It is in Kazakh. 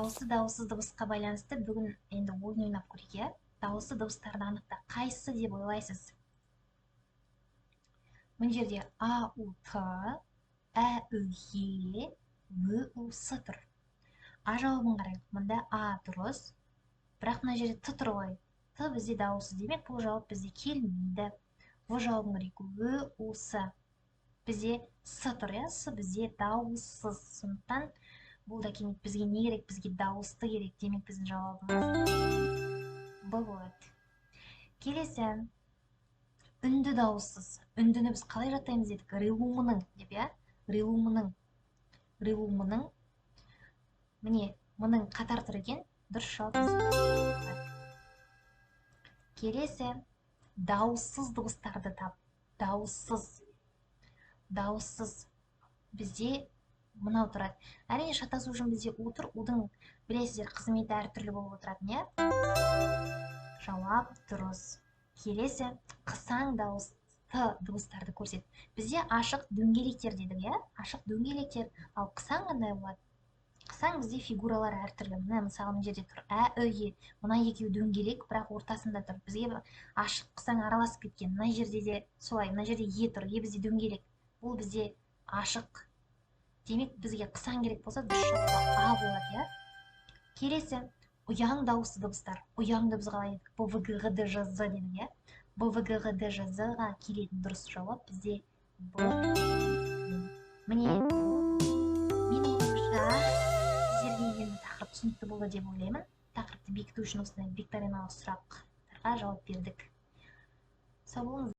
дауысты дауыссыз дыбысқа байланысты бүгін енді ойын ойнап көрейік, иә? Дауысты дыбыстарды анықта. Қайсысы деп ойлайсыз? Мына жерде А, У, Т, Ә, Ү, Е, Ү, У, С тұр. А жауабын қарайық. Мұнда А дұрыс. Бірақ мына жерде Т тұр ғой. Т бізде дауыссыз, демек бұл жауап бізде келмейді. В жауабын қарайық. Ү, У, С. Бізде С тұр, иә? С бізде дауыссыз. Сондықтан бұл да келмейді. Бізге не керек? Бізге дауысты керек. Демек біздің жауабымыз Б болады. Келесі, үнді дауыссыз. Үндіні біз қалай жаттаймыз дедік? Рилумының деп, иә? Рилумының. Міне, мұның қатар тұр екен. Дұрыс жауап. Келесі, дауыссыз дыбыстарды тап. Дауыссыз. Бізде мынау тұрады. Әрине шатасу үшін бізде У тұр. Удың білесіздер қызметі әртүрлі болып отырады, не? Жауап дұрыс. Келесі, қысаң дауысты дыбыстарды көрсет. Бізде ашық дөңгелектер дедік, иә? Ашық дөңгелектер. Ал қысаң қандай болады? Қысаң бізде фигуралар әртүрлі. Мына мысалы мына жерде тұр. Ә, Ү, Е. Мына екеуі дөңгелек, бірақ ортасында тұр. Бізге ашық қысаң араласып кеткен. Мына жерде де солай. Мына жерде Е тұр. Е бізде дөңгелек. Бұл бізде ашық. Демек бізге қысаң керек болса, дұрыс жауап А болады, иә? Келесі, ұяң дауысты дыбыстар. Ұяңды біз қалай едік? Б, В, Г, Ғ, Д, Ж, З дедік, иә? Б, В, Г, Ғ, Д, Ж, З-ға келетін дұрыс жауап бізде Б. Міне, менің ойымша сіздерге енді тақырып түсінікті болды деп ойлаймын. Тақырыпты бекіту үшін осындай викториналық сұрақтарға жауап бердік. Сау болыңыз.